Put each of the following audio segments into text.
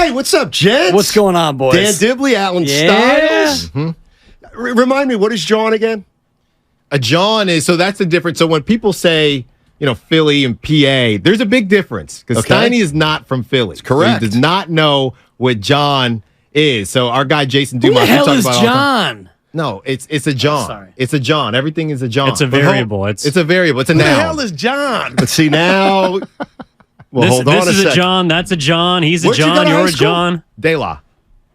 Hey, what's up, gents? What's going on, boys? Dan Dibley, Alan Stiles. Remind me, what is John again? A John is, so that's the difference. So when people say, Philly and PA, there's a big difference because Steiny is not from Philly. Correct. So he does not know what John is. So our guy Jason Dumas. Who the hell is John? No, it's a John. Sorry. It's a John. Everything is a John. It's a variable. It's a variable. It's a Who noun. the hell is John? But see now, well, hold on this is a a second. John. That's a John. He's a Where'd you go John. to high You're a school? John. De La.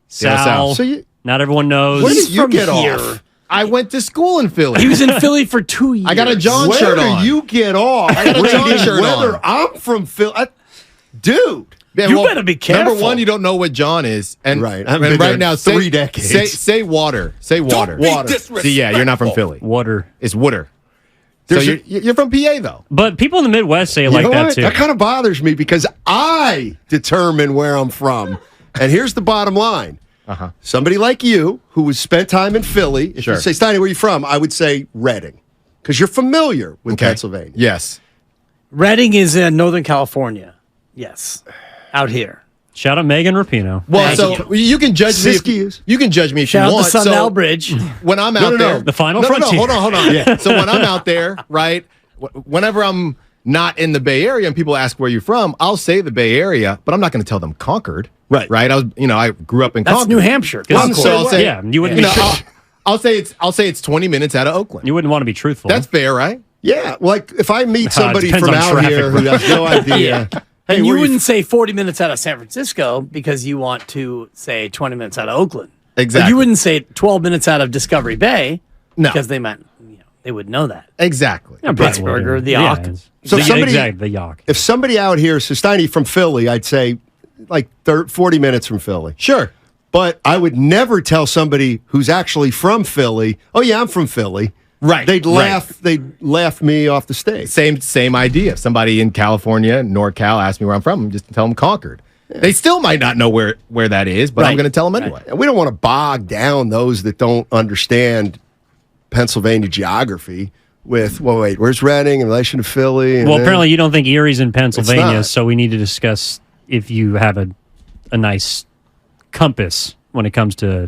Sal. So you, Not everyone knows. where did you from get here. off? I went to school in Philly. He was in Philly for 2 years. I got a John Where shirt do on. you get off? I got a John Reading shirt whether on. I'm from Philly. Dude. Yeah, You better be careful. Number one, you don't know what John is, and Right. I've and been right there now, 3 decades. Say water. Say water. Water. See, yeah, you're not from Philly. Water. It's water. So There's you're from PA though. But people in the Midwest say it like You know that what? too. That kind of bothers me because I determine where I'm from. And here's the bottom line. Somebody like you who has spent time in Philly, if Sure. you say, Steiny, where are you from? I would say Reading because you're familiar with Pennsylvania. Yes. Reading is in Northern California. Yes. Out here. Shout out Megan Rapinoe. Well, Thank so you can judge me. Siskiyous. You can judge me if Shout you out want. the Sundial So Bridge. when I'm out there, The final no, frontier. hold on. Yeah. So when I'm out there, right? Whenever I'm not in the Bay Area and people ask where you're from, I'll say the Bay Area, but I'm not going to tell them Concord. Right. Right. I grew up in That's Concord. New Hampshire. Well, so I'll say, Yeah, you wouldn't be I'll say it's 20 minutes out of Oakland. You wouldn't want to be truthful. That's fair, right? Yeah, like if I meet somebody depends from on out traffic, here bro. who has no idea. Hey, And you where wouldn't say 40 minutes out of San Francisco because you want to say 20 minutes out of Oakland. Exactly. Or you wouldn't say 12 minutes out of Discovery Bay No. because they might, they would know that. Exactly. Yeah, Pittsburgh or the Yawk. So So somebody- exactly, the Yawk. if somebody out here, so Steiny from Philly, I'd say like 40 minutes from Philly. Sure. But I would never tell somebody who's actually from Philly, oh yeah, I'm from Philly. Right. They'd laugh. They'd laugh me off the stage. Same idea. If somebody in California, NorCal, asks me where I'm from, I'm just tell them Concord. Yeah. They still might not know where that is, but I'm going to tell them anyway. And we don't want to bog down those that don't understand Pennsylvania geography with, well, wait, where's Reading in relation to Philly? And Well, then- apparently you don't think Erie's in It's Pennsylvania, not. so we need to discuss if you have a nice compass when it comes to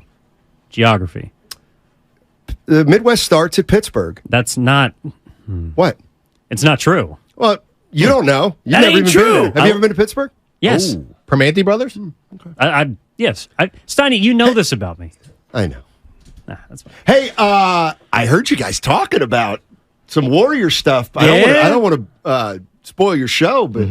geography. the Midwest starts at Pittsburgh. That's not. What? It's not true. Well, you don't know. You've That never ain't even true. been there. Have you ever been to Pittsburgh? Yes, Ooh. Permanente Brothers? yes. Steiny, you know this about me. I know. Nah, that's fine. Hey, I heard you guys talking about some Warrior stuff. I don't want to spoil your show, but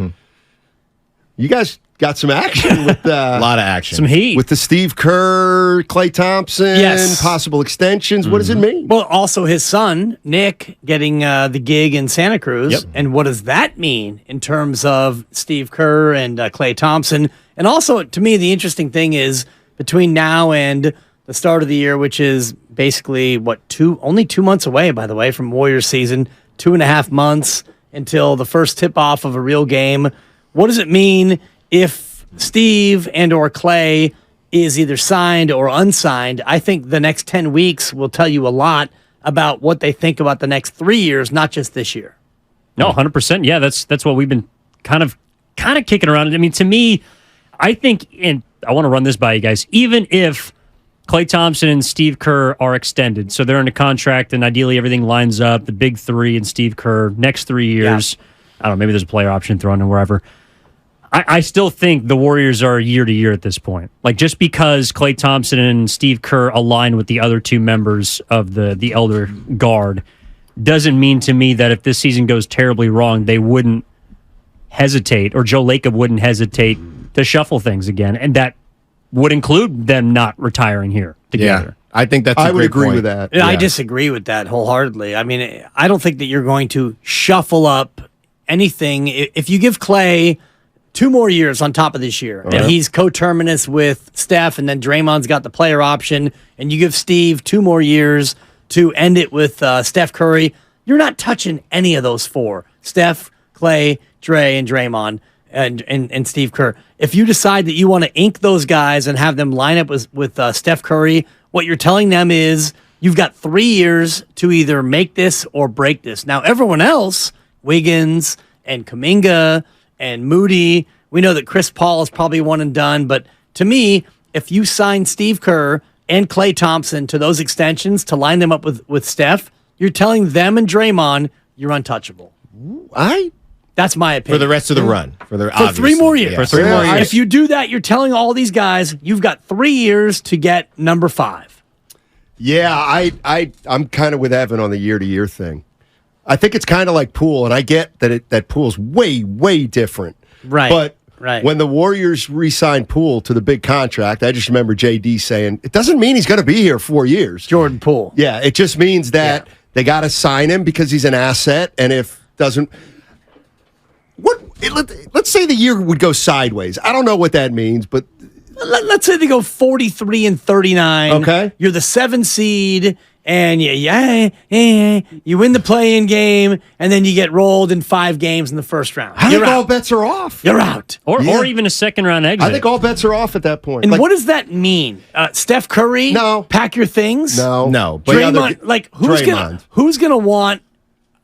you guys got some action with A lot of action. Some heat. with the Steve Kerr, Klay Thompson, Yes. possible extensions. What does it mean? Well, also his son, Nick, getting the gig in Santa Cruz. Yep. And what does that mean in terms of Steve Kerr and Klay Thompson? And also, to me, the interesting thing is between now and the start of the year, which is basically, only 2 months away, by the way, from Warriors season, 2.5 months until the first tip-off of a real game. What does it mean if Steve and or Klay is either signed or unsigned? I think the next 10 weeks will tell you a lot about what they think about the next 3 years, not just this year. No, 100%. Yeah, that's what we've been kind of kicking around. I mean, to me, I think, and I want to run this by you guys, even if Klay Thompson and Steve Kerr are extended, so they're in a contract and ideally everything lines up, the big three and Steve Kerr, next 3 years, I don't know, maybe there's a player option thrown in wherever. I still think the Warriors are year to year at this point. Like, just because Klay Thompson and Steve Kerr align with the other two members of the elder guard doesn't mean to me that if this season goes terribly wrong, they wouldn't hesitate, or Joe Lacob wouldn't hesitate to shuffle things again. And that would include them not retiring here together. Yeah, I think that's a I would great agree point. with that. And I disagree with that wholeheartedly. I mean, I don't think that you're going to shuffle up anything. If you give Klay 2 more years on top of this year, and he's coterminous with Steph, and then Draymond's got the player option, and you give Steve 2 more years to end it with Steph Curry, you're not touching any of those 4. Steph, Klay, Dre, and Draymond, and Steve Kerr. If you decide that you want to ink those guys and have them line up with Steph Curry, what you're telling them is you've got 3 years to either make this or break this. Now, everyone else, Wiggins and Kuminga and Moody, we know that Chris Paul is probably one and done, but To me, if you sign Steve Kerr and Klay Thompson to those extensions to line them up with Steph, you're telling them and Draymond you're untouchable. That's my opinion. For the rest of the run. For 3 more years. For 3 more years. If you do that, you're telling all these guys you've got 3 years to get number 5. Yeah, I'm kind of with Evan on the year-to-year thing. I think it's kind of like Poole, and I get that Poole's way, way different. Right. But right. when the Warriors re-signed Poole to the big contract, I just remember JD saying, it doesn't mean he's going to be here 4 years. Jordan Poole. Yeah, it just means that they got to sign him because he's an asset, and if doesn't... Let's say the year would go sideways. I don't know what that means, but... Let's say they go 43-39. Okay. You're the 7 seed, and you win the play-in game, and then you get rolled in 5 games in the first round. I think all bets are off. You're out. Or even a second-round exit. I think all bets are off at that point. And what does that mean? Steph Curry? No. Pack your things? No. But Draymond, who's gonna want...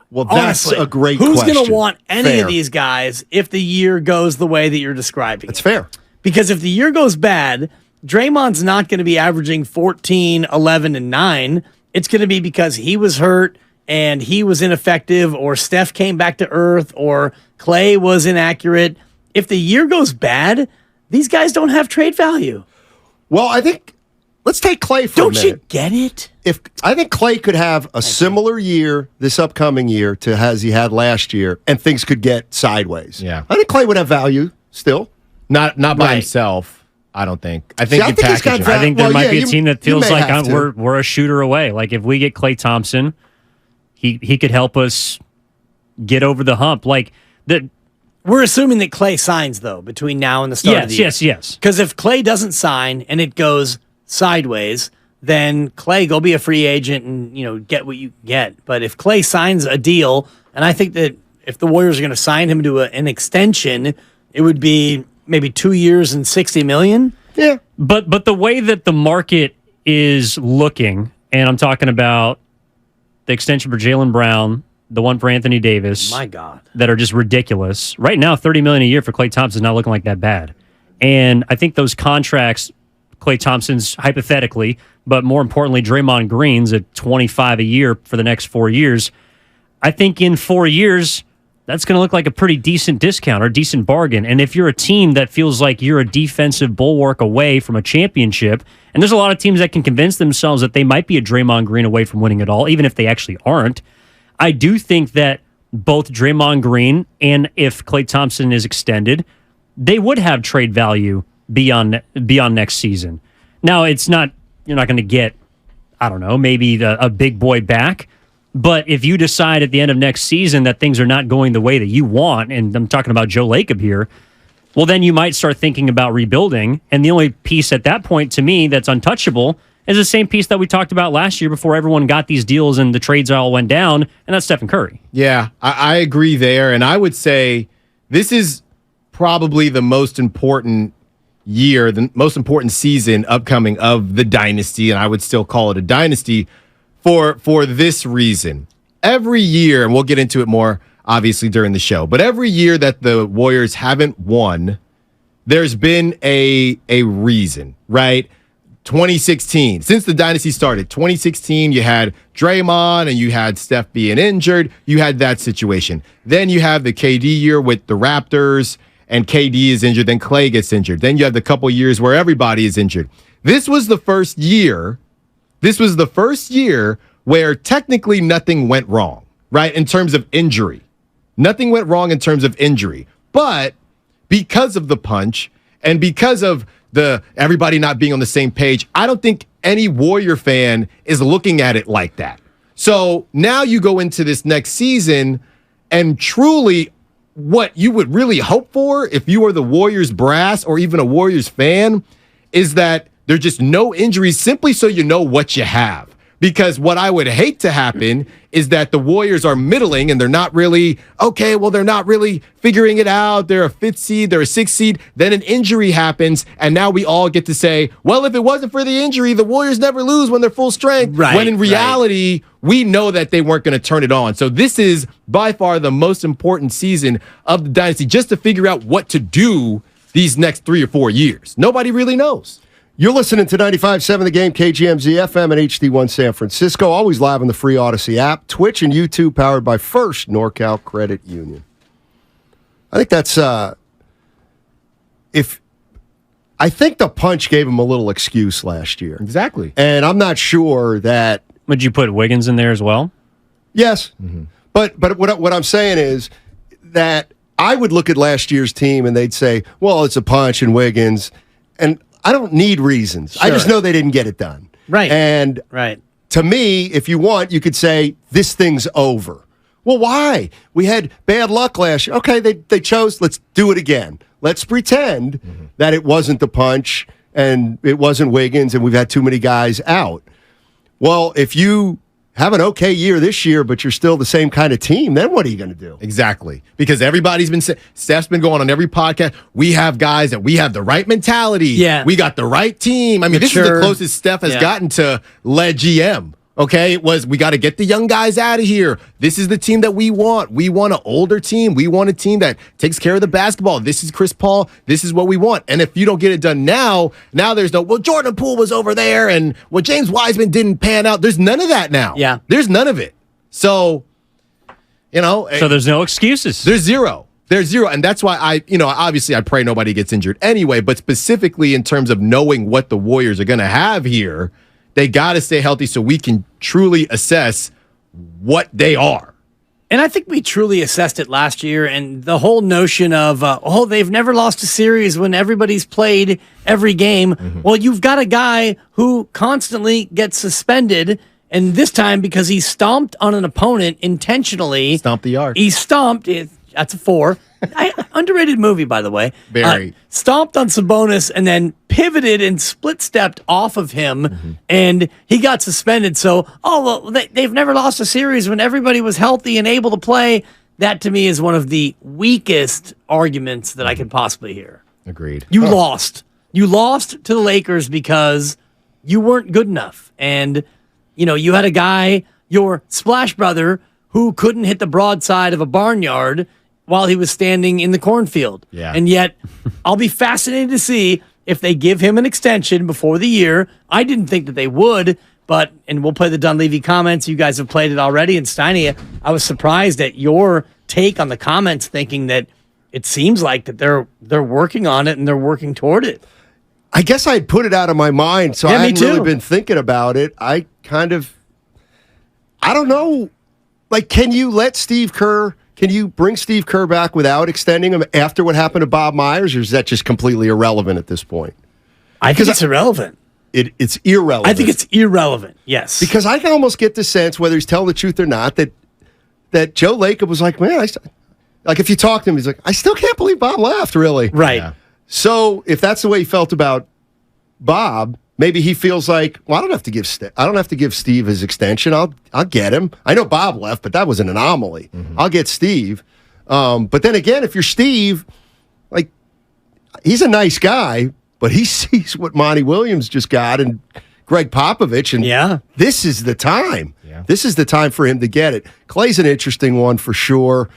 Well, that's honestly, a great who's question. going to want any Fair. of these guys if the year goes the way that you're describing? That's fair. Because if the year goes bad, Draymond's not going to be averaging 14, 11, and 9. It's going to be because he was hurt and he was ineffective, or Steph came back to earth, or Klay was inaccurate. If the year goes bad, these guys don't have trade value. Well, I think let's take Klay for a minute. Don't you get it? I think Klay could have a similar year this upcoming year to as he had last year, and things could get sideways. Yeah. I think Klay would have value still. Not by himself, I don't think. I think I you think he's package got him. I think there might be a team that feels like have to. we're a shooter away. Like if we get Klay Thompson, he could help us get over the hump. Like we're assuming that Klay signs, though, between now and the start of the year. Yes. Because if Klay doesn't sign and it goes sideways, then Klay, go be a free agent and get what you get. But if Klay signs a deal, and I think that if the Warriors are going to sign him to an extension, it would be maybe 2 years and $60 million. Yeah. But the way that the market is looking, and I'm talking about the extension for Jaylen Brown, the one for Anthony Davis, My God, that are just ridiculous. Right now, $30 million a year for Klay Thompson is not looking like that bad. And I think those contracts, Klay Thompson's hypothetically, but more importantly, Draymond Green's at $25 a year for the next 4 years. I think in 4 years, that's going to look like a pretty decent discount or decent bargain. And if you're a team that feels like you're a defensive bulwark away from a championship, and there's a lot of teams that can convince themselves that they might be a Draymond Green away from winning it all, even if they actually aren't, I do think that both Draymond Green and if Klay Thompson is extended, they would have trade value beyond next season. Now, you're not going to get, I don't know, maybe a big boy back. But if you decide at the end of next season that things are not going the way that you want, and I'm talking about Joe Lacob here, well, then you might start thinking about rebuilding. And the only piece at that point, to me, that's untouchable is the same piece that we talked about last year before everyone got these deals and the trades all went down, and that's Stephen Curry. Yeah, I agree there. And I would say this is probably the most important year, the most important season upcoming of the dynasty, and I would still call it a dynasty for this reason. Every year, and we'll get into it more obviously during the show, but every year that the Warriors haven't won, there's been a reason, right? 2016, since the dynasty started, 2016, you had Draymond and you had Steph being injured. You had that situation. Then you have the KD year with the Raptors, and KD is injured. Then Klay gets injured. Then you have the couple years where everybody is injured. This was the first year where technically nothing went wrong, right? In terms of injury. Nothing went wrong in terms of injury. But because of the punch and because of the everybody not being on the same page, I don't think any Warrior fan is looking at it like that. So now you go into this next season, and truly what you would really hope for if you are the Warriors brass or even a Warriors fan is that there's just no injuries, simply so you know what you have. Because what I would hate to happen is that the Warriors are middling and they're not really figuring it out. They're a 5th seed, they're a 6th seed. Then an injury happens, and now we all get to say, well, if it wasn't for the injury, the Warriors never lose when they're full strength. Right, when in reality, we know that they weren't going to turn it on. So this is by far the most important season of the dynasty, just to figure out what to do these next 3 or 4 years. Nobody really knows. You're listening to 95.7 The Game, KGMZ FM and HD1 San Francisco. Always live on the free Odyssey app, Twitch and YouTube, powered by First NorCal Credit Union. I think that's I think the punch gave him a little excuse last year. Exactly. And I'm not sure that. Would you put Wiggins in there as well? Yes. Mm-hmm. But what I'm saying is that I would look at last year's team and they'd say, well, it's a punch and Wiggins. And I don't need reasons. Sure. I just know they didn't get it done. Right. And to me, if you want, you could say, this thing's over. Well, why? We had bad luck last year. Okay, they chose, let's do it again. Let's pretend that it wasn't the punch and it wasn't Wiggins and we've had too many guys out. Well, if you have an okay year this year, but you're still the same kind of team, then what are you going to do? Exactly. Because everybody's been saying, Steph's been going on every podcast, we have guys that we have the right mentality. Yeah. We got the right team. I mean, this is the closest Steph has gotten to lead GM. Okay, it was, we got to get the young guys out of here. This is the team that we want. We want an older team. We want a team that takes care of the basketball. This is Chris Paul. This is what we want. And if you don't get it done now there's no, well, Jordan Poole was over there and well, James Wiseman didn't pan out. There's none of that now. Yeah. There's none of it. So, So there's no excuses. There's zero. There's zero. And that's why obviously I pray nobody gets injured anyway, but specifically in terms of knowing what the Warriors are going to have here, they got to stay healthy so we can truly assess what they are. And I think we truly assessed it last year. And the whole notion of, they've never lost a series when everybody's played every game. Mm-hmm. Well, you've got a guy who constantly gets suspended. And this time, because he stomped on an opponent intentionally. Stomped the yard. He stomped. That's a 4. Underrated movie, by the way. Very. Stomped on Sabonis and then pivoted and split-stepped off of him, and he got suspended. So, they've never lost a series when everybody was healthy and able to play. That, to me, is one of the weakest arguments that I could possibly hear. Agreed. You lost. You lost to the Lakers because you weren't good enough. And, you had a guy, your Splash Brother, who couldn't hit the broadside of a barnyard while he was standing in the cornfield. Yeah. And yet, I'll be fascinated to see if they give him an extension before the year. I didn't think that they would, and we'll play the Dunleavy comments. You guys have played it already. And Steiny, I was surprised at your take on the comments, thinking that it seems like that they're working on it and they're working toward it. I guess I had put it out of my mind, so I hadn't really been thinking about it. I don't know. Like, can you bring Steve Kerr back without extending him after what happened to Bob Myers, or is that just completely irrelevant at this point? I think it's irrelevant. It's irrelevant. I think it's irrelevant, yes. Because I can almost get the sense, whether he's telling the truth or not, that Joe Lacob was like, man, if you talk to him, he's like, I still can't believe Bob left, really. Right. Yeah. So if that's the way he felt about Bob, maybe he feels like, well, I don't have to give Steve his extension. I'll get him. I know Bob left, but that was an anomaly. Mm-hmm. I'll get Steve. But then again, if you're Steve, like, he's a nice guy, but he sees what Monty Williams just got and Greg Popovich, and this is the time. Yeah. This is the time for him to get it. Klay's an interesting one for sure.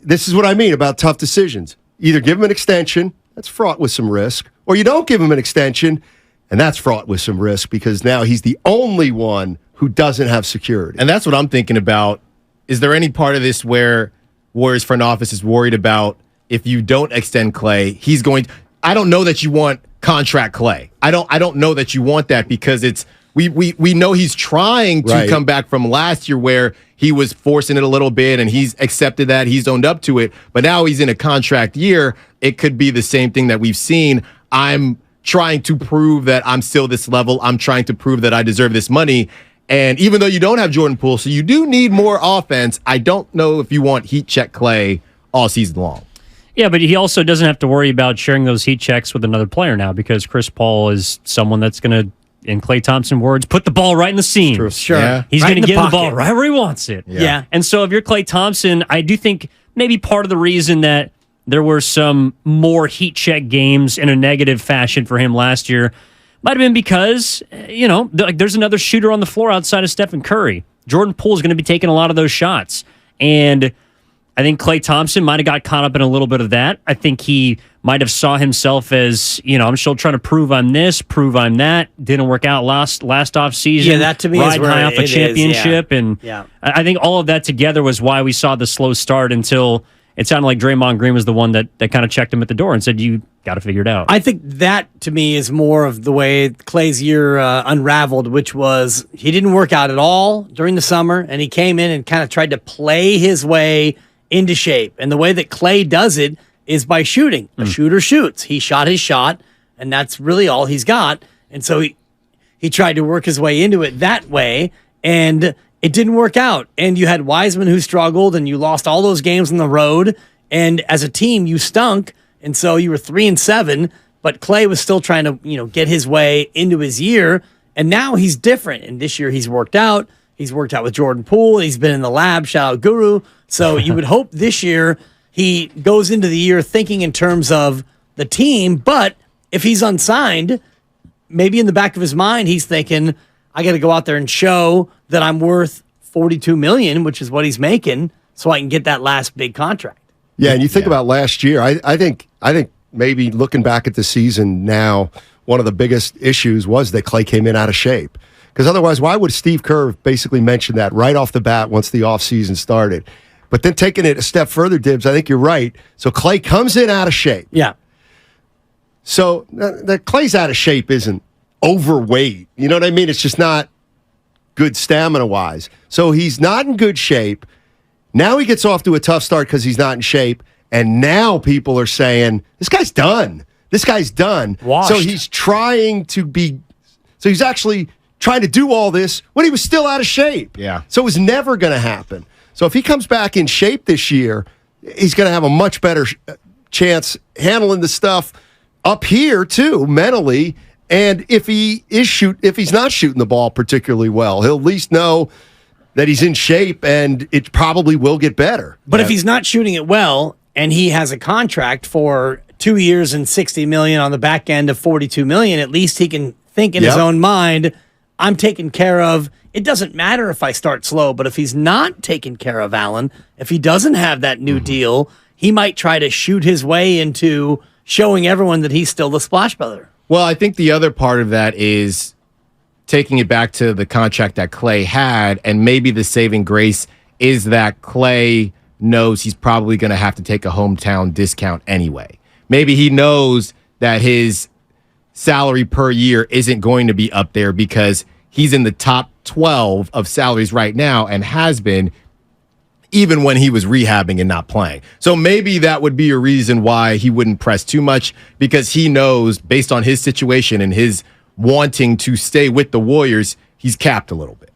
This is what I mean about tough decisions. Either give him an extension, that's fraught with some risk, or you don't give him an extension, and that's fraught with some risk because now he's the only one who doesn't have security. And that's what I'm thinking about. Is there any part of this where Warriors front office is worried about if you don't extend Klay, he's going to, I don't know that you want contract Klay. I don't know that you want that because it's we know he's trying to come back from last year where he was forcing it a little bit and he's accepted that, he's owned up to it, but now he's in a contract year. It could be the same thing that we've seen. I'm trying to prove that I'm still this level. I'm trying to prove that I deserve this money. And even though you don't have Jordan Poole, so you do need more offense, I don't know if you want heat check Klay all season long. Yeah, but he also doesn't have to worry about sharing those heat checks with another player now because Chris Paul is someone that's going to, in Klay Thompson words, put the ball right in the seam. Sure. Yeah. He's Right going to in the get the pocket. ball right where he wants it. Yeah. And so if you're Klay Thompson, I do think maybe part of the reason that there were some more heat check games in a negative fashion for him last year might have been because, there's another shooter on the floor outside of Stephen Curry. Jordan Poole is going to be taking a lot of those shots. And I think Klay Thompson might have got caught up in a little bit of that. I think he might have saw himself as, I'm still trying to prove I'm this, prove I'm that. Didn't work out last off season. Yeah, that to me Riding is where high off a championship. And I think all of that together was why we saw the slow start until it sounded like Draymond Green was the one that kind of checked him at the door and said, you got to figure it out. I think that, to me, is more of the way Klay's year unraveled, which was he didn't work out at all during the summer, and he came in and kind of tried to play his way into shape. And the way that Klay does it is by shooting. A shooter shoots. He shot his shot, and that's really all he's got. And so he tried to work his way into it that way, and it didn't work out. And you had Wiseman who struggled, and you lost all those games on the road. And as a team, you stunk. And so you were 3-7, but Klay was still trying to, get his way into his year. And now he's different. And this year he's worked out. He's worked out with Jordan Poole. He's been in the lab. Shout out Guru. So you would hope this year he goes into the year thinking in terms of the team. But if he's unsigned, maybe in the back of his mind, he's thinking, I got to go out there and show that I'm worth $42 million, which is what he's making, so I can get that last big contract. Yeah, and you think about last year, I think maybe looking back at the season now, one of the biggest issues was that Klay came in out of shape. Because otherwise, why would Steve Kerr basically mention that right off the bat once the offseason started? But then taking it a step further, Dibs, I think you're right. So Klay comes in out of shape. Yeah. So that Klay's out of shape isn't overweight. You know what I mean? It's just not good stamina-wise. So he's not in good shape. Now he gets off to a tough start because he's not in shape. And now people are saying, this guy's done. This guy's done. Washed. So he's he's actually trying to do all this when he was still out of shape. Yeah. So it was never going to happen. So if he comes back in shape this year, he's going to have a much better chance handling the stuff up here too, mentally. And if he's not shooting the ball particularly well, he'll at least know that he's in shape and it probably will get better. But if he's not shooting it well and he has a contract for 2 years and $60 million on the back end of $42 million, at least he can think in his own mind, I'm taken care of. It doesn't matter if I start slow, but if he's not taken care of, Allen, if he doesn't have that new deal, he might try to shoot his way into showing everyone that he's still the splash brother. Well, I think the other part of that is taking it back to the contract that Klay had, and maybe the saving grace is that Klay knows he's probably going to have to take a hometown discount anyway. Maybe he knows that his salary per year isn't going to be up there because he's in the top 12 of salaries right now and has been even when he was rehabbing and not playing. So maybe that would be a reason why he wouldn't press too much, because he knows based on his situation and his wanting to stay with the Warriors, he's capped a little bit.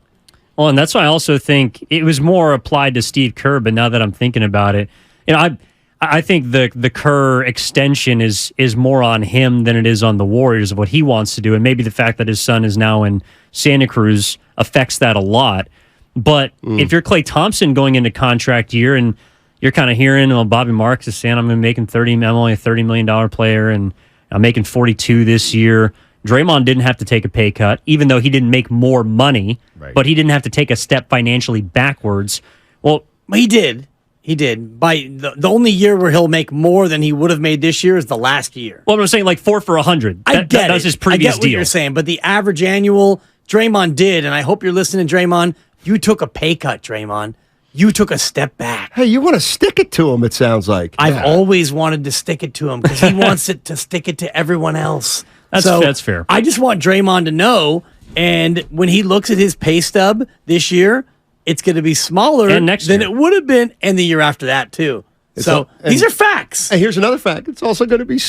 Well, and that's why I also think it was more applied to Steve Kerr, but now that I'm thinking about it, I think the Kerr extension is more on him than it is on the Warriors of what he wants to do, and maybe the fact that his son is now in Santa Cruz affects that a lot. But if you're Klay Thompson going into contract year and you're kind of hearing, Bobby Marks is saying I'm only a $30 million player and I'm making 42 this year. Draymond didn't have to take a pay cut, even though he didn't make more money, but he didn't have to take a step financially backwards. Well, he did. He did. By the only year where he'll make more than he would have made this year is the last year. Well, I'm saying like 4 for 100. That was his previous I get deal. what you're saying, but the average annual Draymond did, and I hope you're listening, Draymond. You took a pay cut, Draymond. You took a step back. Hey, you want to stick it to him, it sounds like. I've always wanted to stick it to him because he wants it to stick it to everyone else. That's fair. I just want Draymond to know, and when he looks at his pay stub this year, it's going to be smaller than it would have been, and the year after that, too. These are facts. And here's another fact. It's also going to be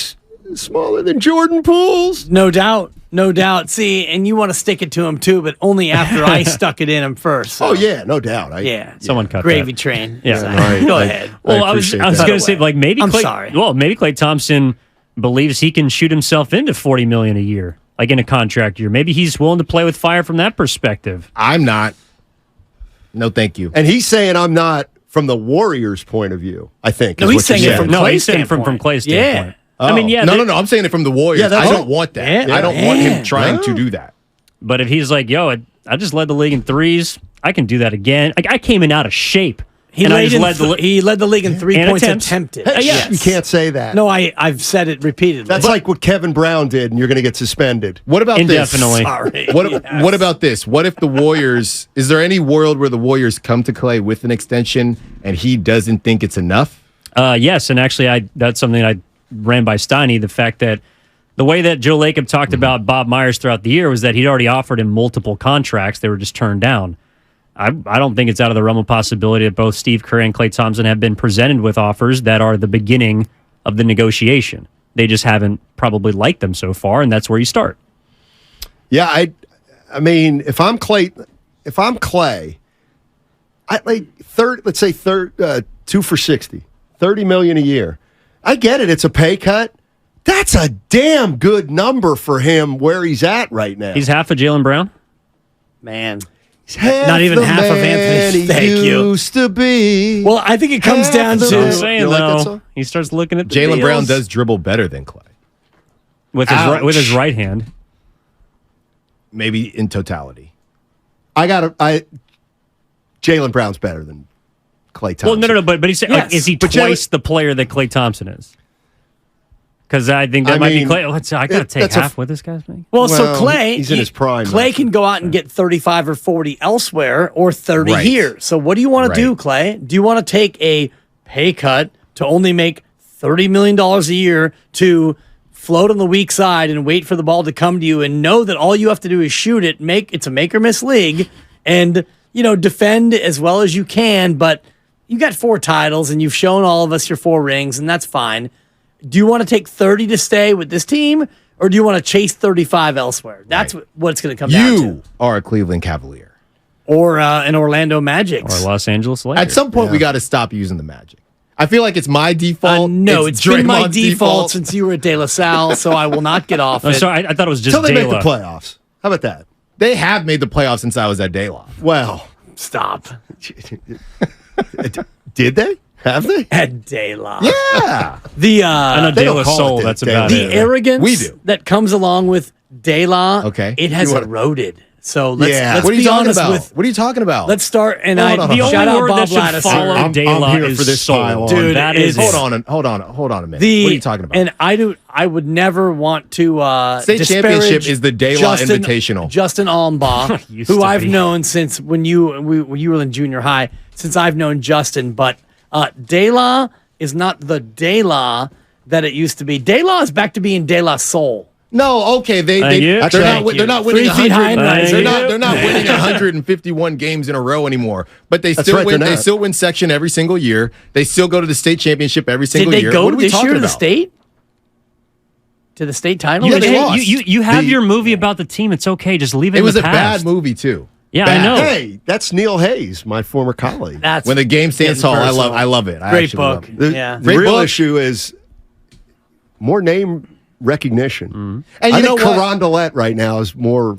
smaller than Jordan Poole's. No doubt. No doubt. See, and you want to stick it to him, too, but only after I stuck it in him first. So. Oh, yeah, no doubt. Someone cut Gravy that. train. Yeah. So, go ahead. Well, I was going to say, like, maybe Klay Thompson believes he can shoot himself into $40 million a year, like in a contract year. Maybe he's willing to play with fire from that perspective. I'm not. No, thank you. And he's saying I'm not from the Warriors' point of view, I think. No, he's saying it from Clay's standpoint. Yeah. Oh. I mean, yeah. No. I'm saying it from the Warriors. I don't want that. I don't want him trying to do that. But if he's like, I just led the league in threes, I can do that again. Like, I came in out of shape He And I led, just led the- he led the league in 3 And points attempts. attempted. Hey, Yes. You can't say that. No, I've said it repeatedly. That's like what Kevin Brown did, and you're going to get suspended. What about Indefinitely. this? Sorry. What about this? What if the Warriors? Is there any world where the Warriors come to Klay with an extension and he doesn't think it's enough? Yes, and actually, that's something I ran by Steiny. The fact that the way that Joe Lacob talked about Bob Myers throughout the year was that he'd already offered him multiple contracts. They were just turned down. I don't think it's out of the realm of possibility that both Steve Kerr and Klay Thompson have been presented with offers that are the beginning of the negotiation. They just haven't probably liked them so far, and that's where you start. Yeah, I mean, if I'm Klay, I like let's say 2 for $60, $30 million a year. I get it; it's a pay cut. That's a damn good number for him where he's at right now. He's half of Jaylen Brown. Man. Not even half of Anthony. Thank you. Used to be. Well, I think it comes down Half So I'm the- to saying, You like that though, song? he starts looking at the Jaylen Brown deals does dribble better than Klay, with his right hand. maybe in totality. Jalen Brown's better than Klay Thompson. Well, no, but he said, Yes, is he but twice the player that Klay Thompson is? Because I think that I might mean, be Klay. I got to take that's a- half what this guy's making. well, so Well, Klay, he's in his prime Klay now. can go out and get 35 or 40 elsewhere or 30 Right. here. So what do you want to do, Right. Klay? Do you want to take a pay cut to only make $30 million a year to float on the weak side and wait for the ball to come to you and know that all you have to do is shoot it, it's a make or miss league, and defend as well as you can, but you got 4 titles and you've shown all of us your 4 rings, and that's fine. Do you want to take 30 to stay with this team, or do you want to chase 35 elsewhere? That's what it's going to come down to. You are a Cleveland Cavalier. Or an Orlando Magic. Or Los Angeles Lakers. At some point, we got to stop using the Magic. I feel like it's my default. No, it's been my Draymond's default since you were at De La Salle, so I will not get off Oh, it. sorry, I thought it was just Until they make the Dela. playoffs. How about that? They have made the playoffs since I was at De La. Well, Stop. did they? Have they? At De La. Yeah. I know They De don't La call Soul. it That's De about La. The it. arrogance We do. that comes along with De La, Okay. it has You wanna- eroded. So let's Yeah. What are you be talking honest about? with. What are you talking about? Let's start, and Hold on, The only shout out word Bob that should Lattiser. follow I'm De La here is for this soul. pile on. Dude, That it is is- hold on a minute. what are you talking about? And I would never want to State disparage championship is the De La Invitational. Justin Allenbaugh, Used who to I've be. known since when you were in junior high. Since I've known Justin, but De La is not the De La that it used to be. De La is back to being De La Soul. No, okay, Thank you. they're not winning 3 feet high and 100. rising. They're not winning 151 games in a row anymore. But they That's still right, win. they're They not. still win section every single year. They still go to the state championship every Did single they year. go What are we this talking year to the about? state? To the state title? Yeah, they They- lost. You have The- your movie about the team. It's okay. Just leave it. It in was the a past. bad movie too. Yeah, Bad. I know. Hey, that's Neil Hayes, my former colleague. That's When the game stands getting tall, personal. I love it. I Great actually love book. it. The, Yeah. the Great real book. issue is more name recognition. And I you think know what? Carondelet right now is more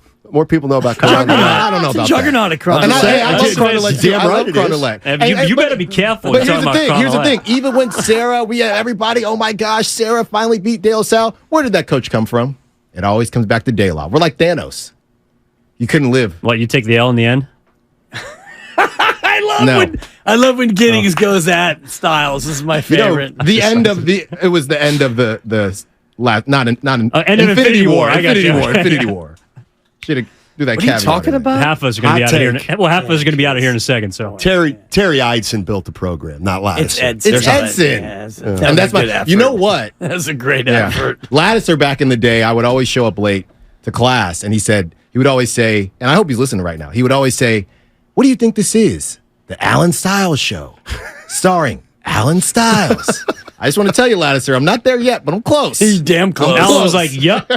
people know about Juggernaut. Carondelet. I don't know It's a about juggernaut that. at Crondelet. And I love That's- Crondelet too. damn I right love it is. Crondelet. You better be careful. But when here's the talking thing. about Here's the Crondelet. thing. Even when Sarah, we had everybody. Oh my gosh, Sarah finally beat De La Salle. Where did that coach come from? It always comes back to De La. We're like Thanos. You couldn't live. What, you take the L in the end? I love when Giddings goes at Styles. This is my favorite. The end of the. It was the end of the last. Not End of Infinity War. I got Infinity you. War. Infinity War. Should have do that. What are you caveat talking in it. about? Half of us are going to be Hot out of here. take. Well, half of us are going to be out of here in a second. So Terry Eidson built the program, not Lattiser. It's Edson. It's Edson. Yes, And that's my. You know what? That's a great Yeah. effort. Lattiser back in the day, I would always show up late to class, and he would always say, and I hope he's listening right now. He would always say, "What do you think this is? The Alan Stiles Show, starring Alan Stiles." I just want to tell you, Lattiser, I'm not there yet, but I'm close. He's damn close. Alan was like, "Yep."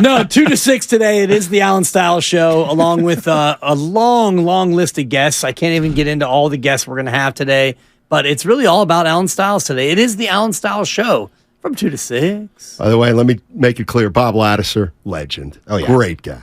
No, 2 to 6 today. It is the Allen Styles Show, along with a long list of guests. I can't even get into all the guests we're going to have today, but it's really all about Allen Styles today. It is the Allen Styles Show from 2 to 6. By the way, let me make it clear. Bob Lattiser, legend. Oh, yeah. Great guy.